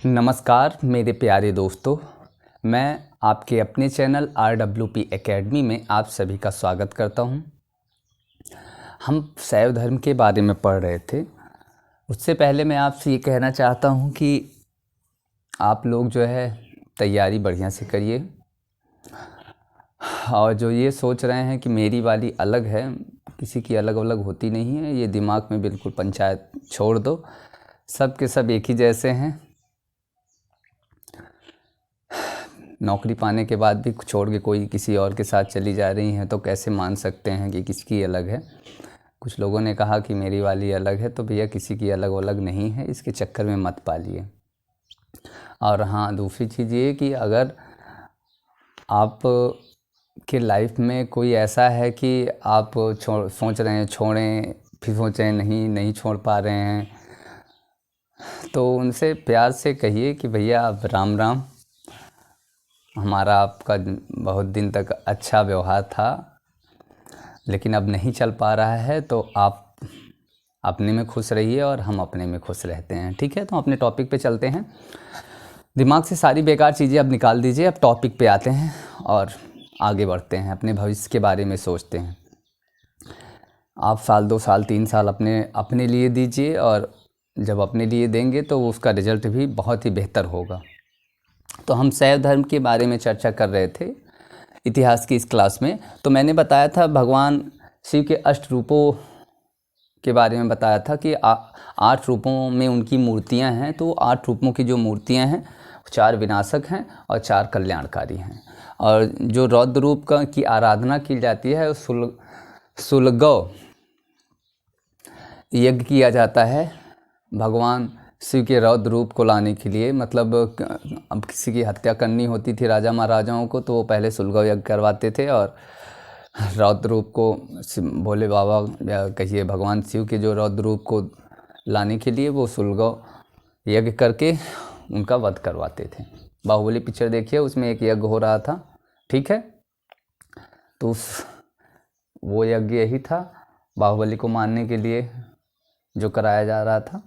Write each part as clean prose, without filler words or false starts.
नमस्कार मेरे प्यारे दोस्तों, मैं आपके अपने चैनल RWP एकेडमी में आप सभी का स्वागत करता हूं। हम शैव धर्म के बारे में पढ़ रहे थे। उससे पहले मैं आपसे ये कहना चाहता हूं कि आप लोग जो है तैयारी बढ़िया से करिए, और जो ये सोच रहे हैं कि मेरी वाली अलग है, किसी की अलग अलग होती नहीं है, ये दिमाग में बिल्कुल पंचायत छोड़ दो। सब के सब एक ही जैसे हैं। नौकरी पाने के बाद भी छोड़ के कोई किसी और के साथ चली जा रही हैं तो कैसे मान सकते हैं कि किसकी अलग है। कुछ लोगों ने कहा कि मेरी वाली अलग है, तो भैया किसी की अलग अलग नहीं है, इसके चक्कर में मत पालिए। और हाँ, दूसरी चीज़ ये कि अगर आप के लाइफ में कोई ऐसा है कि आप सोच रहे हैं छोड़ें, फिर सोच रहे हैं नहीं छोड़ पा रहे हैं, तो उनसे प्यार से कहिए कि भैया अब राम राम, हमारा आपका बहुत दिन तक अच्छा व्यवहार था, लेकिन अब नहीं चल पा रहा है, तो आप अपने में खुश रहिए और हम अपने में खुश रहते हैं। ठीक है, तो अपने टॉपिक पे चलते हैं। दिमाग से सारी बेकार चीज़ें अब निकाल दीजिए, अब टॉपिक पे आते हैं और आगे बढ़ते हैं, अपने भविष्य के बारे में सोचते हैं। आप साल 2 साल 3 साल अपने लिए दीजिए, और जब अपने लिए देंगे तो उसका रिजल्ट भी बहुत ही बेहतर होगा। तो हम शैव धर्म के बारे में चर्चा कर रहे थे इतिहास की इस क्लास में। तो मैंने बताया था भगवान शिव के 8 रूपों के बारे में बताया था कि 8 रूपों में उनकी मूर्तियां हैं। तो 8 रूपों की जो मूर्तियां हैं, 4 विनाशक हैं और 4 कल्याणकारी हैं। और जो रौद्र रूप की आराधना की जाती है, सुलगव यज्ञ किया जाता है भगवान शिव के रौद्र रूप को लाने के लिए। मतलब अब किसी की हत्या करनी होती थी राजा महाराजाओं को, तो वो पहले सुलगव यज्ञ करवाते थे, और रौद्र रूप को भोले बाबा या कहिए भगवान शिव के जो रौद्र रूप को लाने के लिए वो सुलगव यज्ञ करके उनका वध करवाते थे। बाहुबली पिक्चर देखिए, उसमें एक यज्ञ हो रहा था। ठीक है, तो वो यज्ञ यही था, बाहुबली को मारने के लिए जो कराया जा रहा था।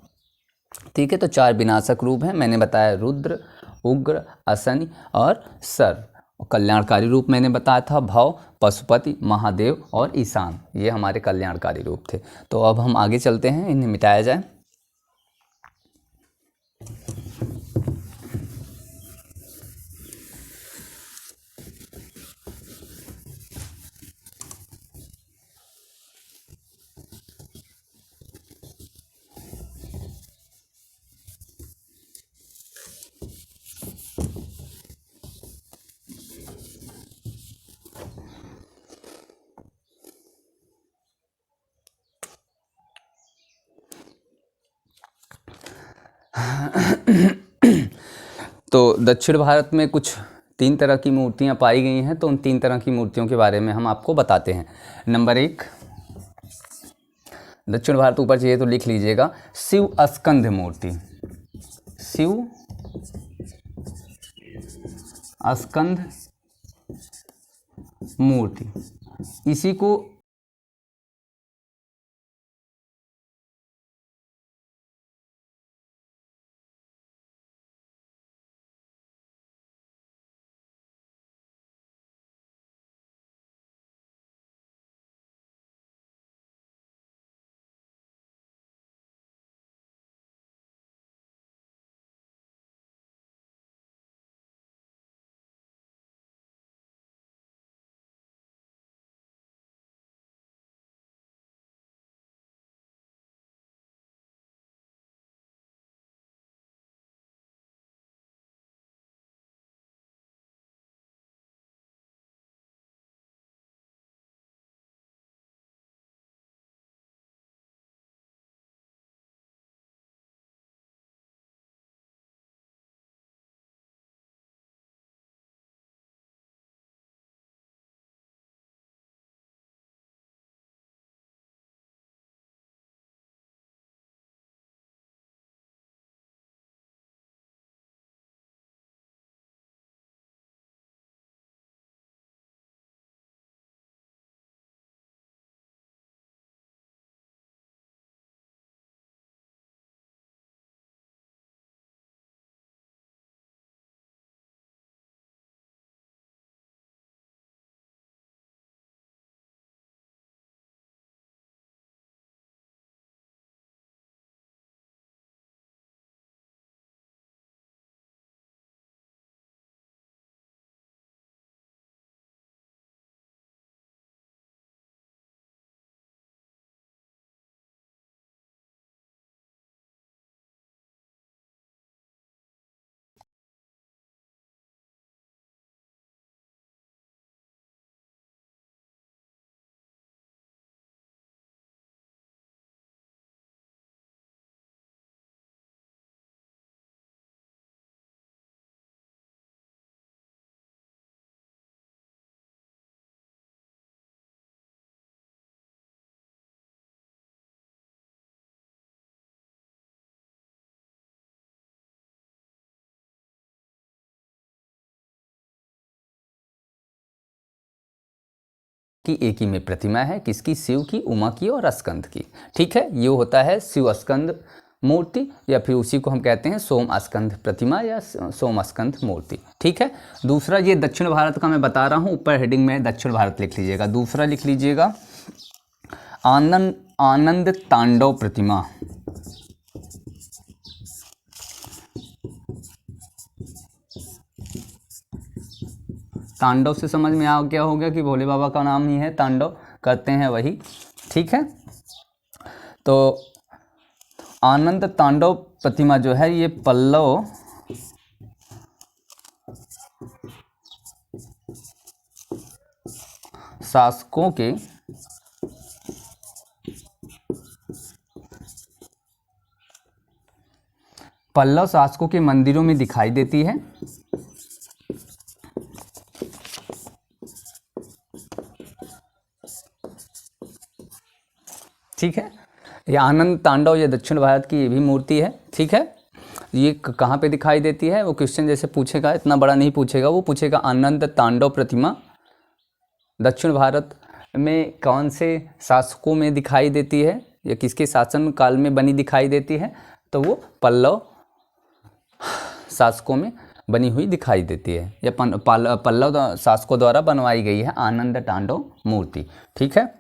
ठीक है, तो 4 विनाशक रूप हैं मैंने बताया, रुद्र, उग्र, असनि और सर्व। और कल्याणकारी रूप मैंने बताया था भव, पशुपति, महादेव और ईशान। ये हमारे कल्याणकारी रूप थे। तो अब हम आगे चलते हैं, इन्हें मिटाया जाए। तो दक्षिण भारत में कुछ 3 तरह की मूर्तियां पाई गई हैं। तो उन 3 तरह की मूर्तियों के बारे में हम आपको बताते हैं। नंबर 1, दक्षिण भारत ऊपर चाहिए तो लिख लीजिएगा, शिव स्कंध मूर्ति। शिव स्कंध मूर्ति, इसी को की एक ही में प्रतिमा है, किसकी? शिव की, उमा की और स्कंद की। ठीक है, ये होता है शिव स्कंद मूर्ति, या फिर उसी को हम कहते हैं सोम स्कंद प्रतिमा या सोम स्कंद मूर्ति। ठीक है। दूसरा, ये दक्षिण भारत का मैं बता रहा हूँ, ऊपर हेडिंग में दक्षिण भारत लिख लीजिएगा। दूसरा लिख लीजिएगा आनंद तांडव प्रतिमा। तांडव से समझ में आ गया होगा कि भोले बाबा का नाम ही है, तांडव करते हैं वही। ठीक है, तो आनंद तांडव प्रतिमा जो है ये पल्लव शासकों के मंदिरों में दिखाई देती है। ठीक है, ये आनंद तांडव, ये दक्षिण भारत की ये भी मूर्ति है। ठीक है, ये कहाँ पे दिखाई देती है? वो क्वेश्चन जैसे पूछेगा, इतना बड़ा नहीं पूछेगा, वो पूछेगा आनंद तांडव प्रतिमा दक्षिण भारत में कौन से शासकों में दिखाई देती है, या किसके शासन काल में बनी दिखाई देती है? तो वो पल्लव शासकों में बनी हुई दिखाई देती है, या पल्लव शासकों द्वारा बनवाई गई है आनंद तांडव मूर्ति। ठीक है।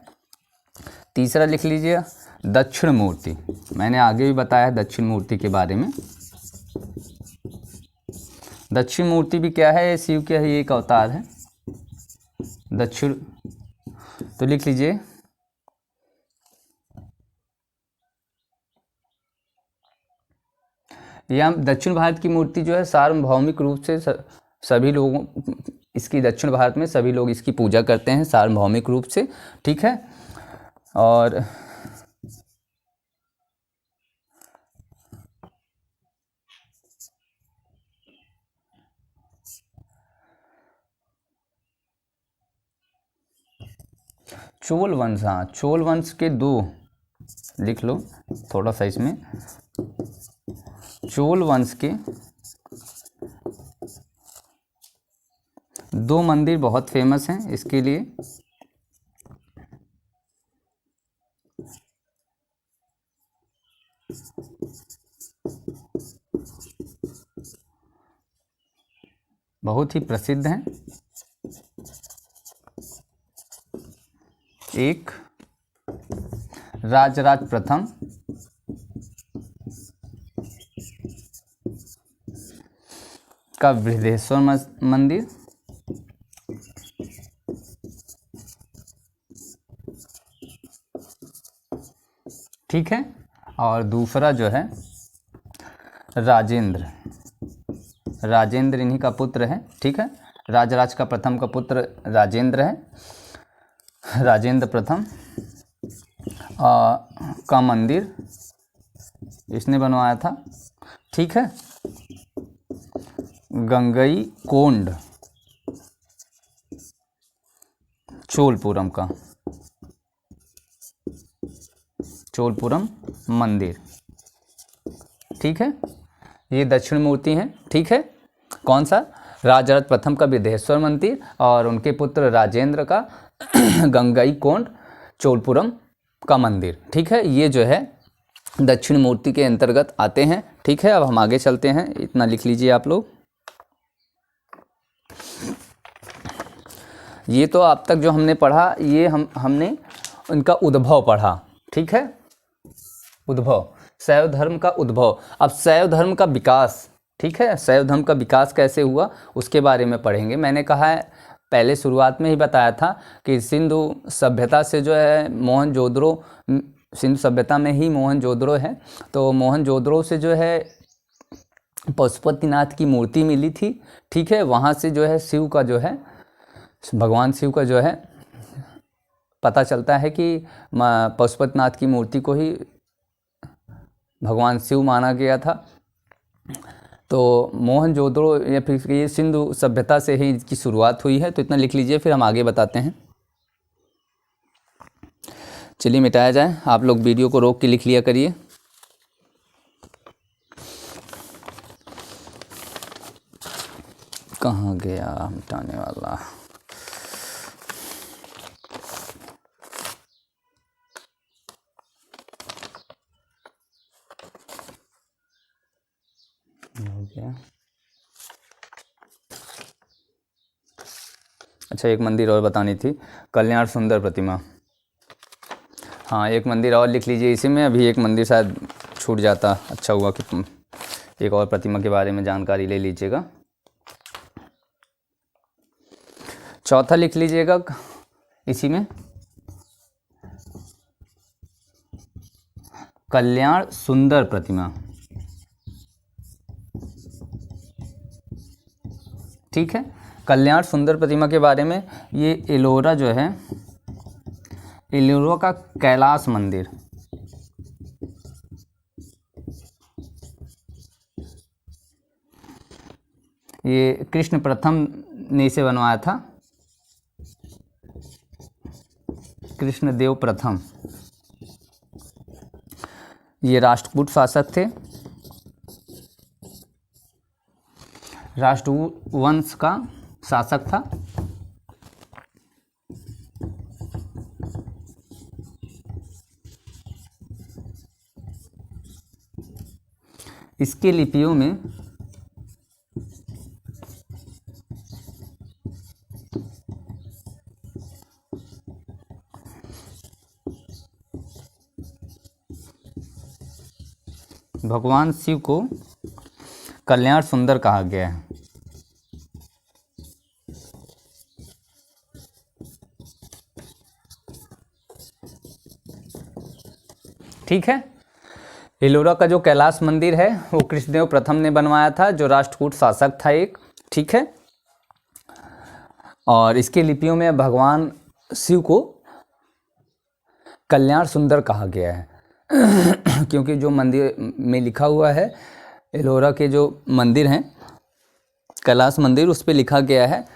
तीसरा लिख लीजिए दक्षिण मूर्ति। मैंने आगे भी बताया दक्षिण मूर्ति के बारे में। दक्षिण मूर्ति भी क्या है? शिव के ही एक अवतार है दक्षिण। तो लिख लीजिए यह दक्षिण भारत की मूर्ति जो है सार्वभौमिक रूप से सभी लोगों इसकी दक्षिण भारत में सभी लोग इसकी पूजा करते हैं सार्वभौमिक रूप से। ठीक है, और चोल वंश, हाँ चोल वंश के दो लिख लो थोड़ा सा इसमें। चोल वंश के दो मंदिर बहुत फेमस हैं इसके लिए। बहुत ही प्रसिद्ध हैं। एक राजराज प्रथम का बृहदेश्वर मंदिर, ठीक है, और दूसरा जो है राजेंद्र। राजेंद्र इन्हीं का पुत्र है। ठीक है, राजराज का प्रथम का पुत्र राजेंद्र है। राजेंद्र प्रथम का मंदिर इसने बनवाया था। ठीक है, गंगई कोंड चोलपुरम का, चोलपुरम मंदिर। ठीक है, ये दक्षिण मूर्ति हैं। ठीक है, कौन सा? राजराज प्रथम का बृहदेश्वर मंदिर और उनके पुत्र राजेंद्र का गंगई कोंड चोलपुरम का मंदिर। ठीक है, ये जो है दक्षिण मूर्ति के अंतर्गत आते हैं। ठीक है, अब हम आगे चलते हैं, इतना लिख लीजिए आप लोग। ये तो अब तक जो हमने पढ़ा ये हमने उनका उद्भव पढ़ा। ठीक है, उद्भव, शैव धर्म का उद्भव। अब शैव धर्म का विकास, ठीक है, शैव धर्म का विकास कैसे हुआ उसके बारे में पढ़ेंगे। मैंने कहा है पहले शुरुआत में ही बताया था कि सिंधु सभ्यता से जो है मोहनजोदड़ो, सिंधु सभ्यता में ही मोहनजोदड़ो है, तो मोहनजोदड़ो से जो है पशुपतिनाथ की मूर्ति मिली थी। ठीक है, वहाँ से जो है शिव का जो है, भगवान शिव का जो है पता चलता है कि पशुपतिनाथ की मूर्ति को ही भगवान शिव माना गया था। तो मोहनजोदड़ो या फिर ये सिंधु सभ्यता से ही इसकी शुरुआत हुई है। तो इतना लिख लीजिए, फिर हम आगे बताते हैं। चलिए मिटाया जाए, आप लोग वीडियो को रोक के लिख लिया करिए। कहाँ गया मिटाने वाला? गया। अच्छा, एक मंदिर और बतानी थी, कल्याण सुंदर प्रतिमा। हाँ, एक मंदिर और लिख लीजिए इसी में, अभी एक मंदिर शायद छूट जाता, अच्छा हुआ कि एक और प्रतिमा के बारे में जानकारी ले लीजिएगा। चौथा लिख लीजिएगा इसी में, कल्याण सुंदर प्रतिमा। ठीक है, कल्याण सुंदर प्रतिमा के बारे में, ये एलोरा जो है, एलोरा का कैलाश मंदिर, ये कृष्ण प्रथम ने इसे बनवाया था, कृष्णदेव प्रथम। ये राष्ट्रकूट शासक थे, राष्ट्रकूट वंश का शासक था। इसके लिपियों में भगवान शिव को कल्याण सुंदर कहा गया है। ठीक है, एलोरा का जो कैलाश मंदिर है वो कृष्णदेव प्रथम ने बनवाया था, जो राष्ट्रकूट शासक था एक। ठीक है, और इसके लिपियों में भगवान शिव को कल्याण सुंदर कहा गया है क्योंकि जो मंदिर में लिखा हुआ है, एलोरा के जो मंदिर हैं, कैलाश मंदिर, उस पर लिखा गया है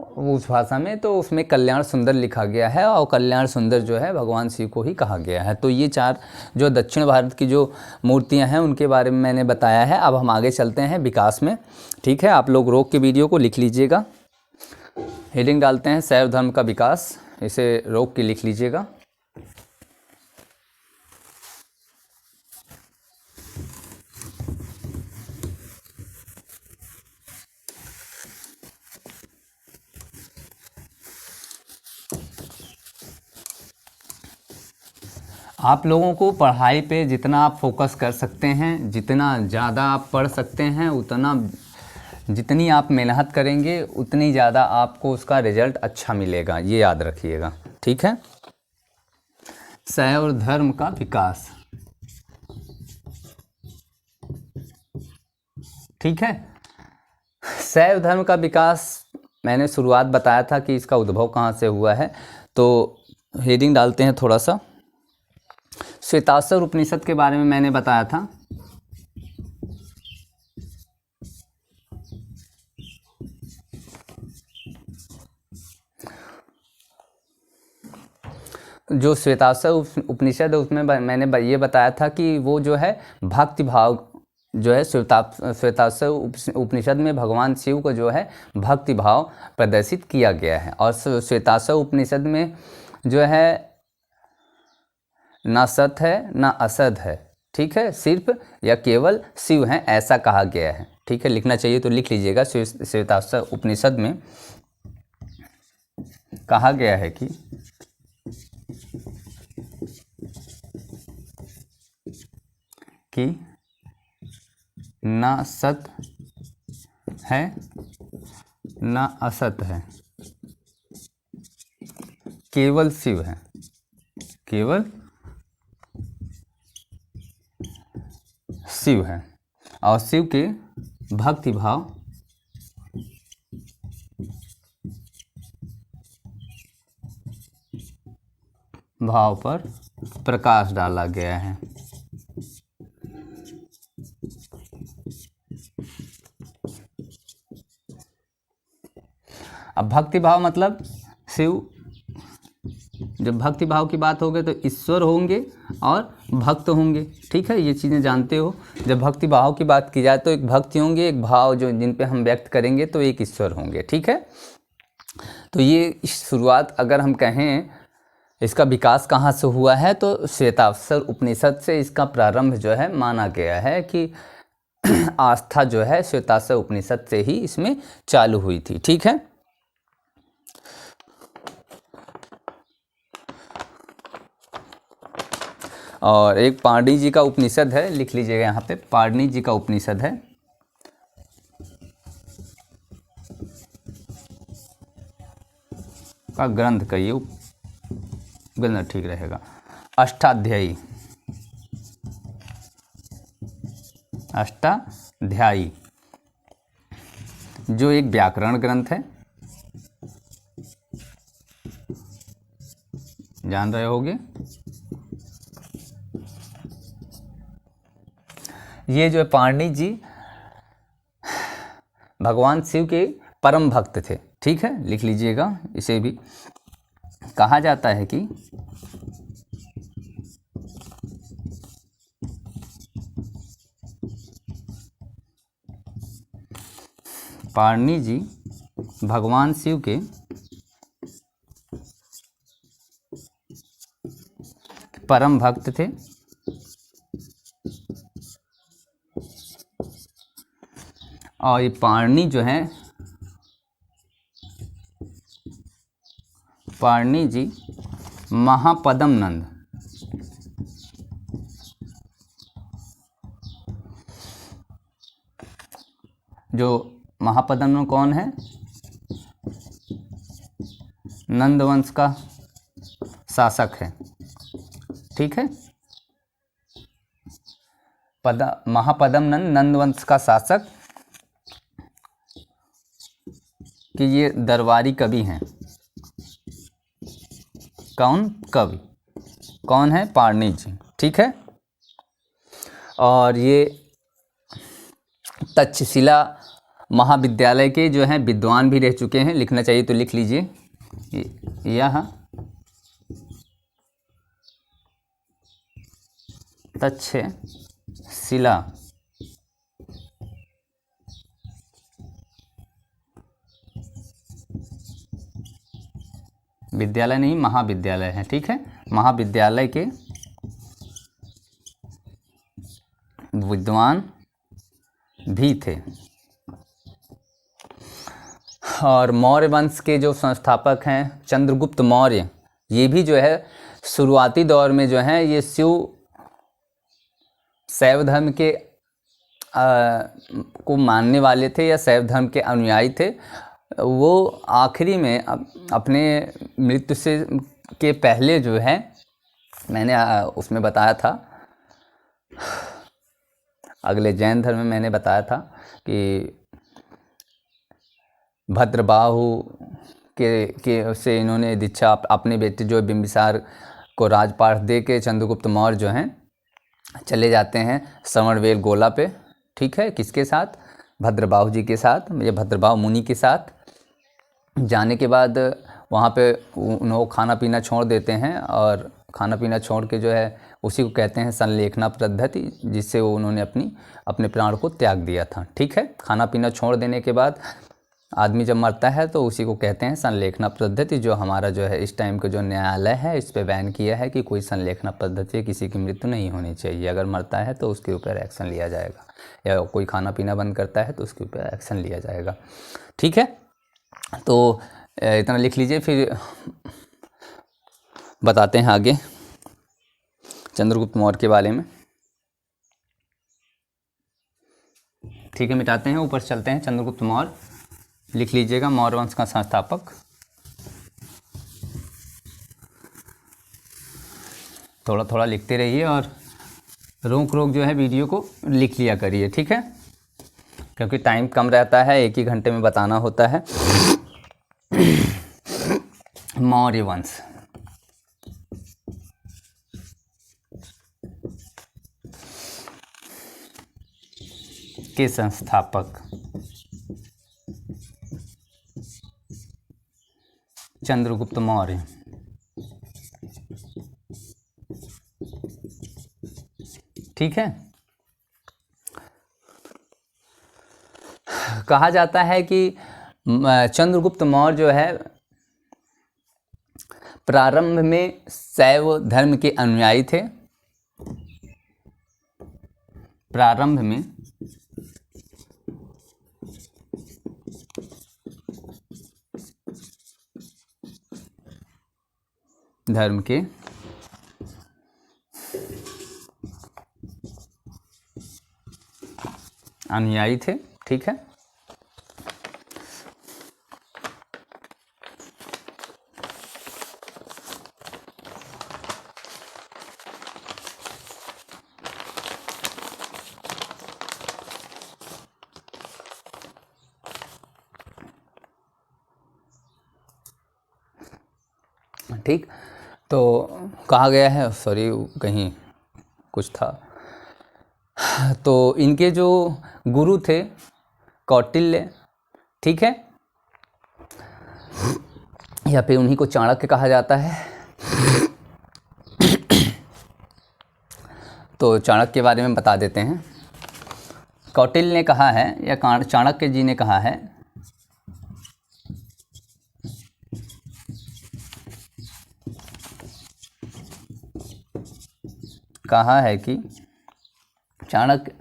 उस भाषा में, तो उसमें कल्याण सुंदर लिखा गया है, और कल्याण सुंदर जो है भगवान शिव को ही कहा गया है। तो ये चार जो दक्षिण भारत की जो मूर्तियां हैं उनके बारे में मैंने बताया है। अब हम आगे चलते हैं विकास में। ठीक है, आप लोग रोक के वीडियो को लिख लीजिएगा, हेडिंग डालते हैं शैव धर्म का विकास, इसे रोक के लिख लीजिएगा। आप लोगों को पढ़ाई पे जितना आप फोकस कर सकते हैं, जितना ज़्यादा आप पढ़ सकते हैं, उतना जितनी आप मेहनत करेंगे उतनी ज़्यादा आपको उसका रिजल्ट अच्छा मिलेगा, ये याद रखिएगा। ठीक है, शैव धर्म का विकास। ठीक है, शैव धर्म का विकास मैंने शुरुआत बताया था कि इसका उद्भव कहाँ से हुआ है, तो हेडिंग डालते हैं थोड़ा सा। श्वेताश्वर उपनिषद के बारे में मैंने बताया था। जो श्वेताश्वर उपनिषद है उसमें मैंने ये बताया था कि वो जो है भक्ति भाव जो है, श्वेताश्वर उपनिषद में भगवान शिव को जो है भक्ति भाव प्रदर्शित किया गया है, और श्वेताश्वर उपनिषद में जो है ना सत है ना असद है। ठीक है, सिर्फ या केवल शिव हैं ऐसा कहा गया है। ठीक है, लिखना चाहिए तो लिख लीजिएगा। श्वेताश्वर उपनिषद में कहा गया है कि ना सत है ना असत है, केवल शिव है, केवल शिव है, और शिव के भक्ति भाव पर प्रकाश डाला गया है। अब भक्ति भाव मतलब शिव, जब भक्ति भाव की बात होगी तो ईश्वर होंगे और भक्त होंगे। ठीक है, ये चीज़ें जानते हो। जब भक्ति भाव की बात की जाए तो एक भक्ति होंगे, एक भाव जो जिन पे हम व्यक्त करेंगे, तो एक ईश्वर होंगे। ठीक है, तो ये शुरुआत अगर हम कहें इसका विकास कहाँ से हुआ है, तो श्वेताश्वर उपनिषद से इसका प्रारंभ जो है माना गया है कि आस्था जो है श्वेताश्व उपनिषद से ही इसमें चालू हुई थी। ठीक है। और एक पाणिनि जी का उपनिषद है, लिख लीजिएगा यहाँ पे, पाणिनि जी का उपनिषद है। का ग्रंथ कहिए, ग्रंथ ठीक रहेगा। अष्टाध्यायी, अष्टाध्यायी जो एक व्याकरण ग्रंथ है, जान रहे होगे। ये जो है पाणिनि जी भगवान शिव के परम भक्त थे। ठीक है, लिख लीजिएगा। इसे भी कहा जाता है कि पाणिनि जी भगवान शिव के परम भक्त थे और ये पाणिनि जो है, पाणिनि जी महापदम नंद, जो महापदम नंद कौन है? नंद वंश का शासक है। ठीक है, महापदम नंद नंद वंश का शासक, कि ये दरबारी कवि हैं। कौन कवि? कौन है? पाणिनि जी। ठीक है, और ये तक्षशिला महाविद्यालय के जो हैं विद्वान भी रह चुके हैं। लिखना चाहिए तो लिख लीजिए। यह तक्षशिला विद्यालय नहीं, महाविद्यालय है। ठीक है, महाविद्यालय के विद्वान भी थे। और मौर्य वंश के जो संस्थापक हैं चंद्रगुप्त मौर्य, ये भी जो है शुरुआती दौर में जो है ये शैव धर्म के को मानने वाले थे या शैव धर्म के अनुयायी थे। वो आखिरी में अपने मृत्यु से के पहले जो है, मैंने उसमें बताया था, अगले जैन धर्म में मैंने बताया था कि भद्रबाहु के से इन्होंने दीक्षा अपने बेटे जो बिंबिसार को राजपाट दे के चंद्रगुप्त मौर्य जो हैं चले जाते हैं श्रवणबेल गोला पे। ठीक है, किसके साथ? भद्रबाहु जी के साथ, या भद्रबाहु मुनि के साथ। जाने के बाद वहाँ पे उन्होंने खाना पीना छोड़ देते हैं, और खाना पीना छोड़ के जो है उसी को कहते हैं संलेखना पद्धति, जिससे उन्होंने अपने प्राण को त्याग दिया था। ठीक है, खाना पीना छोड़ देने के बाद आदमी जब मरता है तो उसी को कहते हैं संलेखना पद्धति। जो हमारा जो है इस टाइम का जो न्यायालय है इस पे बैन किया है कि कोई संलेखना पद्धति, किसी की मृत्यु नहीं होनी चाहिए। अगर मरता है तो उसके ऊपर एक्शन लिया जाएगा, या कोई खाना पीना बंद करता है तो उसके ऊपर एक्शन लिया जाएगा। ठीक है, तो इतना लिख लीजिए, फिर बताते हैं आगे चंद्रगुप्त मौर्य के बारे में। ठीक है, मिटाते हैं, ऊपर चलते हैं। चंद्रगुप्त मौर्य लिख लीजिएगा, मौर्य वंश का संस्थापक। थोड़ा थोड़ा लिखते रहिए और रोक जो है वीडियो को लिख लिया करिए। ठीक है, क्योंकि टाइम कम रहता है, 1 ही घंटे में बताना होता है। मौर्य वंश के संस्थापक चंद्रगुप्त मौर्य। ठीक है, कहा जाता है कि चंद्रगुप्त मौर्य जो है प्रारंभ में शैव धर्म के अनुयायी थे। प्रारंभ में धर्म के अनुयायी थे। ठीक है, ठीक। तो कहा गया है, सॉरी कहीं कुछ था, तो इनके जो गुरु थे कौटिल्य, ठीक है, या फिर उन्हीं को चाणक्य कहा जाता है। तो चाणक्य के बारे में बता देते हैं। कौटिल्य ने कहा है या चाणक्य जी ने कहा है, कि चाणक्य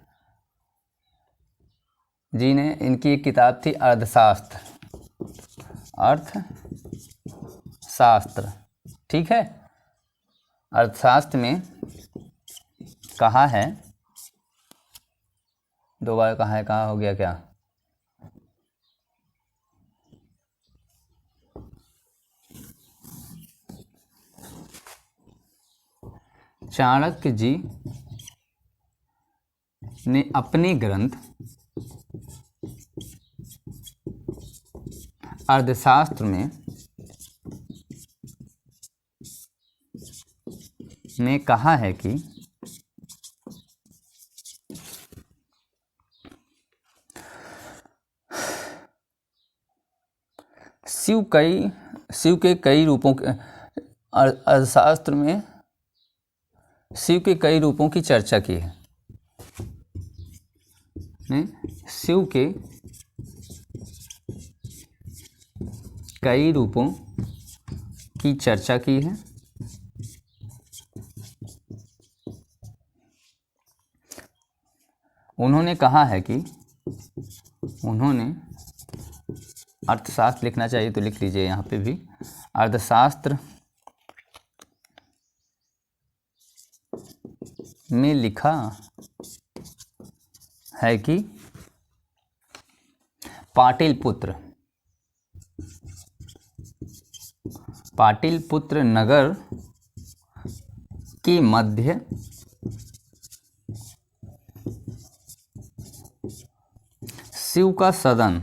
जी ने, इनकी एक किताब थी अर्थशास्त्र, ठीक है। अर्थशास्त्र में कहा है, दो बार कहा है, कहाँ हो गया क्या, चाणक्य जी ने अपने ग्रंथ अर्थशास्त्र में कहा है कि शिव के कई रूपों के, अर्थशास्त्र में शिव के कई रूपों की चर्चा की है, ने शिव के कई रूपों की चर्चा की है। उन्होंने कहा है कि, उन्होंने, अर्थशास्त्र लिखना चाहिए तो लिख लीजिए यहाँ पे भी, अर्थशास्त्र में लिखा है कि पाटलिपुत्र नगर के मध्य शिव का सदन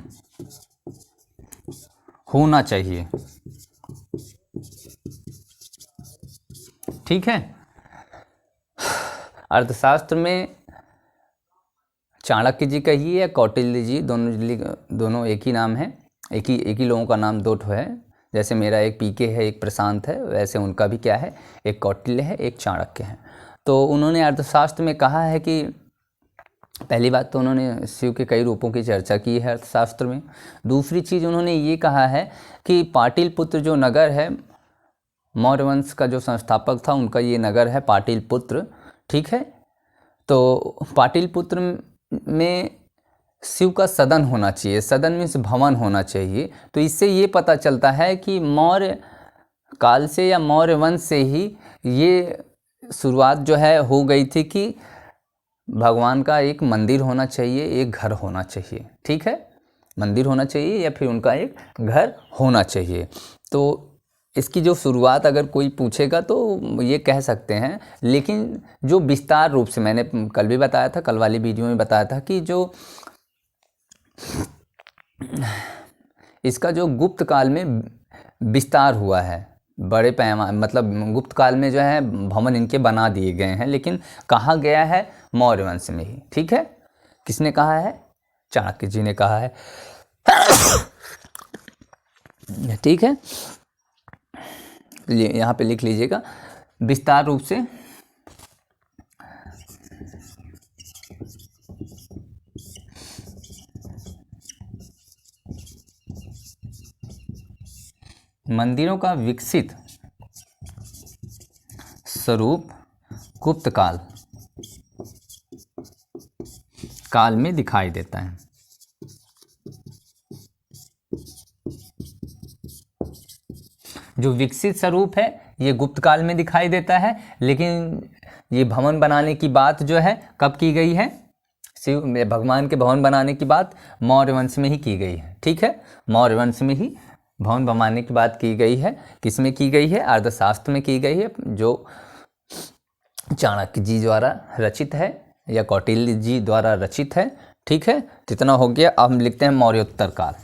होना चाहिए। ठीक है, अर्थशास्त्र में चाणक्य जी कहिए या कौटिल्य जी, दोनों एक ही नाम है, एक ही लोगों का नाम दो ठो है। जैसे मेरा एक पीके है, एक प्रशांत है, वैसे उनका भी क्या है, एक कौटिल्य है, एक चाणक्य है। तो उन्होंने अर्थशास्त्र में कहा है कि, पहली बात तो उन्होंने शिव के कई रूपों की चर्चा की है अर्थशास्त्र में। दूसरी चीज़ उन्होंने ये कहा है कि पाटलिपुत्र जो नगर है, मौर्य वंश का जो संस्थापक था उनका ये नगर है पाटलिपुत्र। ठीक है, तो पाटलिपुत्र में शिव का सदन होना चाहिए, सदन मीन्स भवन होना चाहिए। तो इससे ये पता चलता है कि मौर्य काल से या मौर्य वंश से ही ये शुरुआत जो है हो गई थी कि भगवान का एक मंदिर होना चाहिए, एक घर होना चाहिए। ठीक है, मंदिर होना चाहिए या फिर उनका एक घर होना चाहिए। तो इसकी जो शुरुआत अगर कोई पूछेगा तो ये कह सकते हैं, लेकिन जो विस्तार रूप से मैंने कल भी बताया था, कल वाली वीडियो में बताया था कि जो इसका जो गुप्त काल में विस्तार हुआ है, बड़े पैमाने, मतलब गुप्त काल में जो है भवन इनके बना दिए गए हैं, लेकिन कहा गया है मौर्य वंश में ही। ठीक है, किसने कहा है, चाणक्य जी ने कहा है। ठीक है, यहाँ पे लिख लीजिएगा विस्तार रूप से। मंदिरों का विकसित स्वरूप गुप्त काल में दिखाई देता है। जो विकसित स्वरूप है ये गुप्त काल में दिखाई देता है, लेकिन ये भवन बनाने की बात जो है कब की गई है, शिव भगवान के भवन बनाने की बात मौर्य वंश में ही की गई है। ठीक है, मौर्य वंश में ही भवन बनाने की बात की गई है। किस में की गई है, अर्थशास्त्र में की गई है, जो चाणक्य जी द्वारा रचित है या कौटिल्य जी द्वारा रचित है। ठीक है, कितना हो गया। अब हम लिखते हैं मौर्योत्तर काल।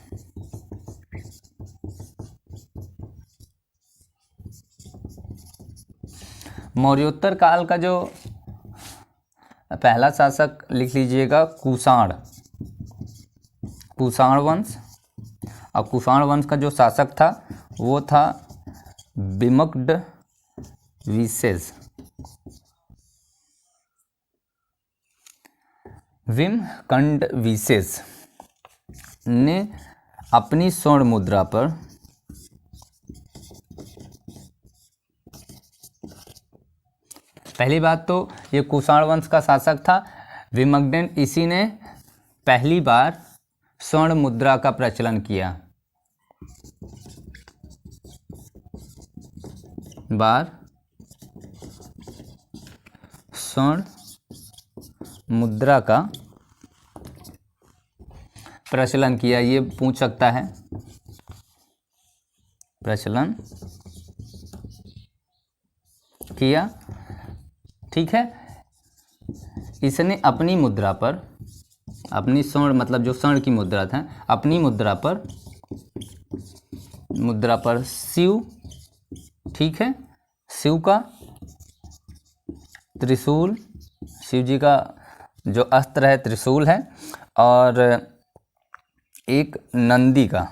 मौर्योत्तर काल का जो पहला शासक लिख लीजिएगा कुषाण, कुषाण वंश। और कुषाण वंश का जो शासक था वो था विमगडविसेज, विमगडविसेज ने अपनी स्वर्ण मुद्रा पर पहली बात तो ये कुषाण वंश का शासक था विमगडन, इसी ने पहली बार स्वर्ण मुद्रा का प्रचलन किया। स्वर्ण मुद्रा का प्रचलन किया, ये पूछ सकता है, प्रचलन किया। ठीक है, इसने अपनी मुद्रा पर, अपनी स्वर्ण मतलब जो स्वर्ण की मुद्रा था, अपनी मुद्रा पर शिव, ठीक है, शिव का त्रिशूल, शिव जी का जो अस्त्र है त्रिशूल है, और एक नंदी का